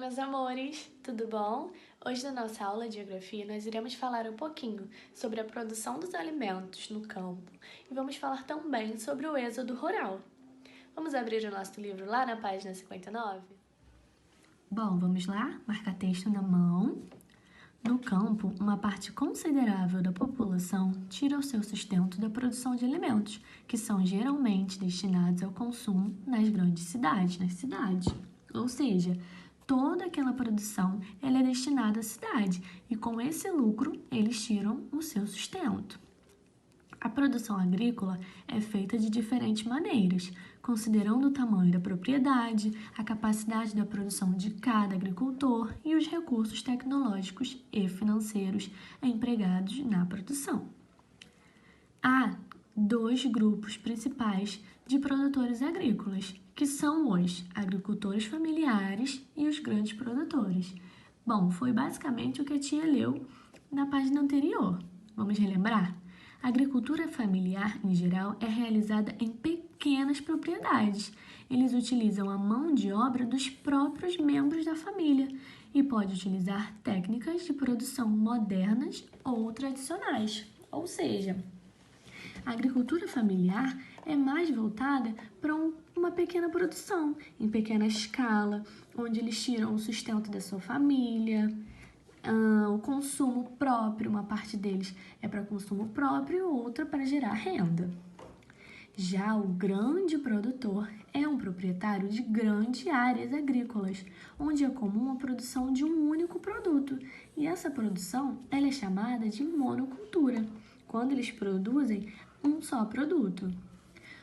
meus amores, tudo bom? Hoje na nossa aula de Geografia nós iremos falar um pouquinho sobre a produção dos alimentos no campo e vamos falar também sobre o êxodo rural. Vamos abrir o nosso livro lá na página 59? Bom, vamos lá? Marcar texto na mão. No campo, uma parte considerável da população tira o seu sustento da produção de alimentos, que são geralmente destinados ao consumo nas grandes cidades, nas cidades. Ou seja, toda aquela produção ela é destinada à cidade e com esse lucro eles tiram o seu sustento. A produção agrícola é feita de diferentes maneiras, considerando o tamanho da propriedade, a capacidade da produção de cada agricultor e os recursos tecnológicos e financeiros empregados na produção. Há dois grupos principais de produtores agrícolas, que são os agricultores familiares e os grandes produtores. Bom, foi basicamente o que a tia leu na página anterior. Vamos relembrar? A agricultura familiar, em geral, é realizada em pequenas propriedades. Eles utilizam a mão de obra dos próprios membros da família e pode utilizar técnicas de produção modernas ou tradicionais. Ou seja, a agricultura familiar é mais voltada para uma pequena produção, em pequena escala, onde eles tiram o sustento da sua família. O consumo próprio, uma parte deles é para consumo próprio, outra para gerar renda. Já o grande produtor é um proprietário de grandes áreas agrícolas, onde é comum a produção de um único produto, e essa produção ela é chamada de monocultura, quando eles produzem um só produto.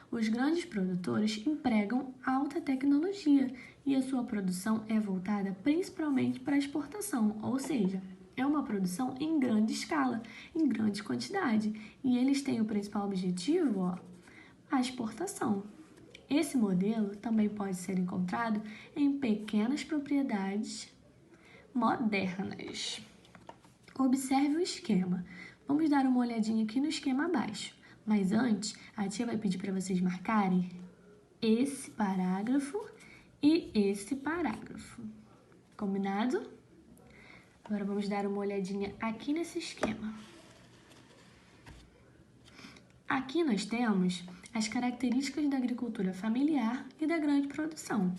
Os grandes produtores empregam alta tecnologia e a sua produção é voltada principalmente para a exportação, ou seja, é uma produção em grande escala, em grande quantidade, e eles têm o principal objetivo, a exportação. Esse modelo também pode ser encontrado em pequenas propriedades modernas. Observe o esquema. Vamos dar uma olhadinha aqui no esquema abaixo. Mas antes, a tia vai pedir para vocês marcarem esse parágrafo e esse parágrafo. Combinado? Agora vamos dar uma olhadinha aqui nesse esquema. Aqui nós temos as características da agricultura familiar e da grande produção.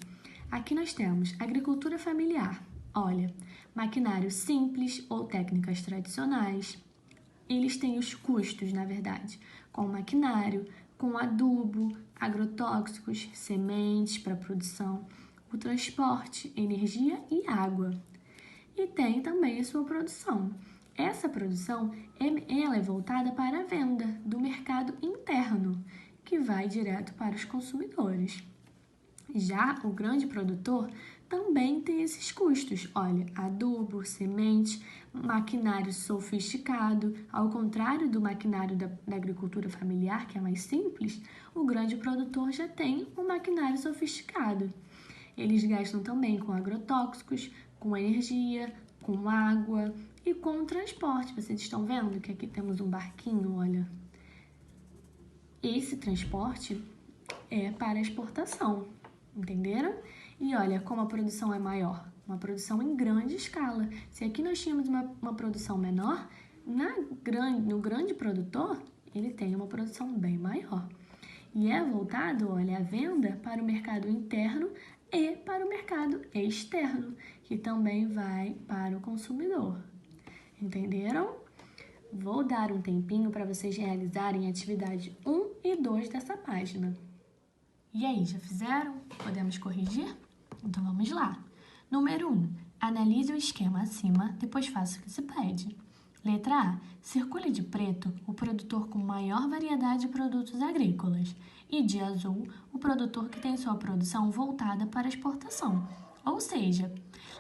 Aqui nós temos agricultura familiar. Olha, maquinário simples ou técnicas tradicionais. Eles têm os custos, na verdade, com maquinário, com adubo, agrotóxicos, sementes para produção, o transporte, energia e água. E tem também a sua produção. Essa produção ela é voltada para a venda do mercado interno, que vai direto para os consumidores. Já o grande produtor também tem esses custos. Olha, adubo, semente, maquinário sofisticado. Ao contrário do maquinário da agricultura familiar, que é mais simples, o grande produtor já tem um maquinário sofisticado. Eles gastam também com agrotóxicos, com energia, com água e com o transporte. Vocês estão vendo que aqui temos um barquinho, olha. Esse transporte é para exportação. Entenderam? E olha como a produção é maior, uma produção em grande escala. Se aqui nós tínhamos uma produção menor, no grande produtor, ele tem uma produção bem maior. E é voltado, olha, a venda para o mercado interno e para o mercado externo, que também vai para o consumidor. Entenderam? Vou dar um tempinho para vocês realizarem a atividade 1 e 2 dessa página. E aí, já fizeram? Podemos corrigir? Então vamos lá. Número 1. Analise o esquema acima, depois faça o que se pede. Letra A. Circule de preto o produtor com maior variedade de produtos agrícolas e de azul o produtor que tem sua produção voltada para exportação. Ou seja,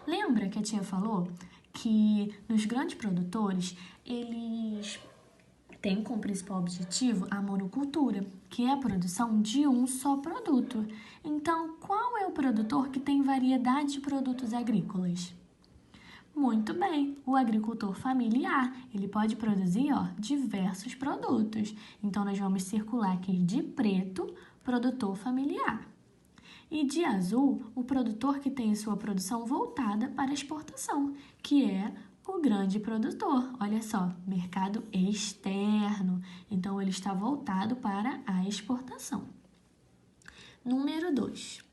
lembra que a tia falou que nos grandes produtores, eles tem como principal objetivo a monocultura, que é a produção de um só produto. Então, qual é o produtor que tem variedade de produtos agrícolas? Muito bem, o agricultor familiar, ele pode produzir diversos produtos. Então, nós vamos circular aqui de preto, produtor familiar. E de azul, o produtor que tem sua produção voltada para a exportação, que é o grande produtor. Olha só, mercado externo. Então, ele está voltado para a exportação. Número 2.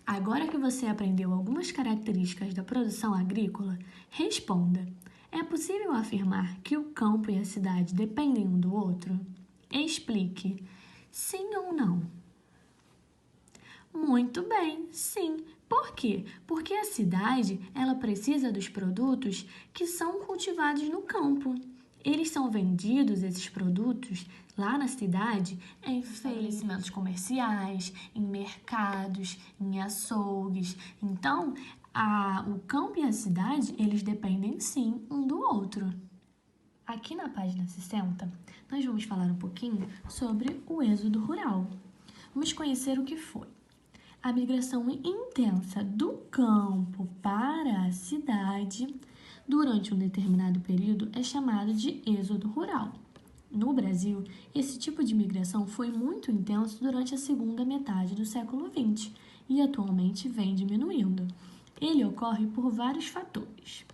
Agora que você aprendeu algumas características da produção agrícola, responda: é possível afirmar que o campo e a cidade dependem um do outro? Explique: sim ou não? Muito bem, sim. Por quê? Porque a cidade, ela precisa dos produtos que são cultivados no campo. Eles são vendidos, esses produtos, lá na cidade, em estabelecimentos comerciais, em mercados, em açougues. Então, o campo e a cidade, eles dependem sim um do outro. Aqui na página 60, nós vamos falar um pouquinho sobre o êxodo rural. Vamos conhecer o que foi. A migração intensa do campo para a cidade durante um determinado período é chamada de êxodo rural. No Brasil, esse tipo de migração foi muito intenso durante a segunda metade do século XX e atualmente vem diminuindo. Ele ocorre por vários fatores,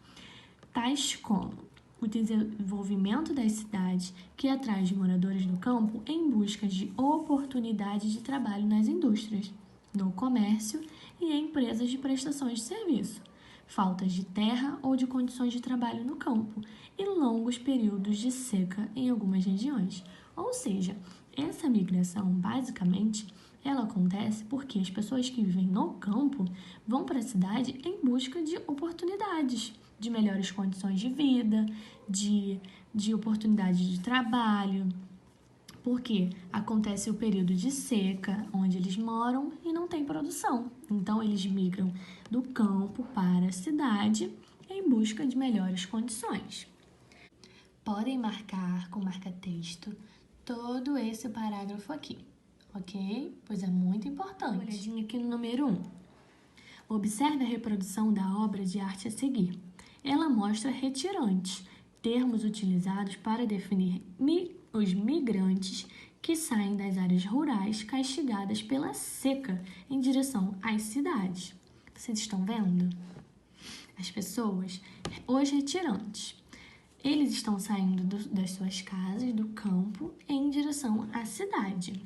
tais como o desenvolvimento das cidades, que atrai os moradores do campo em busca de oportunidades de trabalho nas indústrias, no comércio e em empresas de prestações de serviço, faltas de terra ou de condições de trabalho no campo e longos períodos de seca em algumas regiões. Ou seja, essa migração, basicamente, ela acontece porque as pessoas que vivem no campo vão para a cidade em busca de oportunidades, de melhores condições de vida, de oportunidades de trabalho, porque acontece o período de seca, onde eles moram e não tem produção. Então, eles migram do campo para a cidade em busca de melhores condições. Podem marcar com marca-texto todo esse parágrafo aqui, ok? Pois é muito importante. Uma olhadinha aqui no número 1. Observe a reprodução da obra de arte a seguir. Ela mostra retirantes, termos utilizados para definir os migrantes que saem das áreas rurais castigadas pela seca em direção às cidades. Vocês estão vendo? As pessoas, os retirantes, eles estão saindo das suas casas, do campo, em direção à cidade.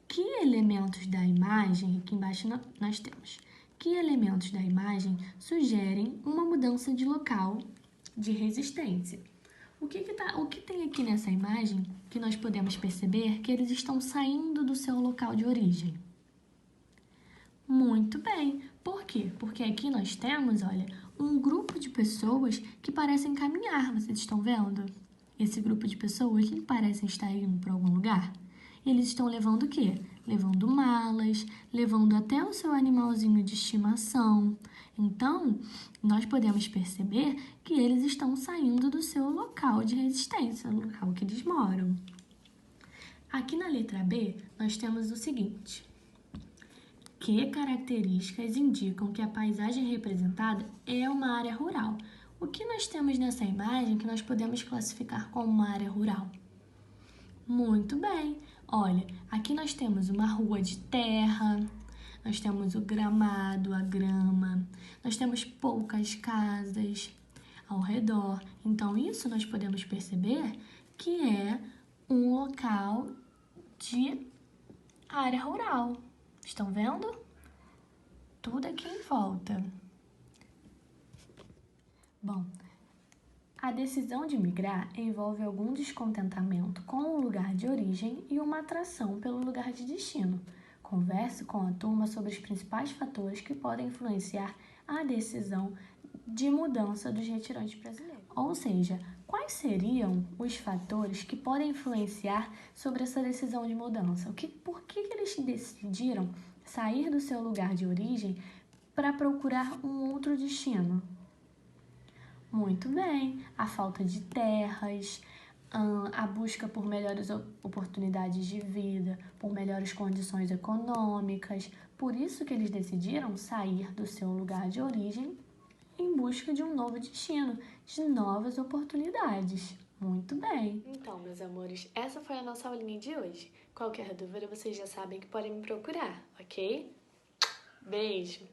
Que elementos da imagem, aqui embaixo nós temos, que elementos da imagem sugerem uma mudança de local de resistência? O que tem aqui nessa imagem que nós podemos perceber que eles estão saindo do seu local de origem? Muito bem. Por quê? Porque aqui nós temos, olha, um grupo de pessoas que parecem caminhar. Vocês estão vendo? Esse grupo de pessoas que parecem estar indo para algum lugar. Eles estão levando o quê? Levando malas, levando até o seu animalzinho de estimação. Então, nós podemos perceber que eles estão saindo do seu local de resistência, o local que eles moram. Aqui na letra B, nós temos o seguinte: que características indicam que a paisagem representada é uma área rural? O que nós temos nessa imagem que nós podemos classificar como uma área rural? Muito bem! Olha, aqui nós temos uma rua de terra, nós temos o gramado, a grama, nós temos poucas casas ao redor. Então, isso nós podemos perceber que é um local de área rural. Estão vendo? Tudo aqui em volta. Bom, a decisão de migrar envolve algum descontentamento com o lugar de origem e uma atração pelo lugar de destino. Converse com a turma sobre os principais fatores que podem influenciar a decisão de mudança dos retirantes brasileiros. Ou seja, quais seriam os fatores que podem influenciar sobre essa decisão de mudança? Por que eles decidiram sair do seu lugar de origem para procurar um outro destino? Muito bem, a falta de terras, a busca por melhores oportunidades de vida, por melhores condições econômicas. Por isso que eles decidiram sair do seu lugar de origem em busca de um novo destino, de novas oportunidades. Muito bem. Então, meus amores, essa foi a nossa aulinha de hoje. Qualquer dúvida, vocês já sabem que podem me procurar, ok? Beijo!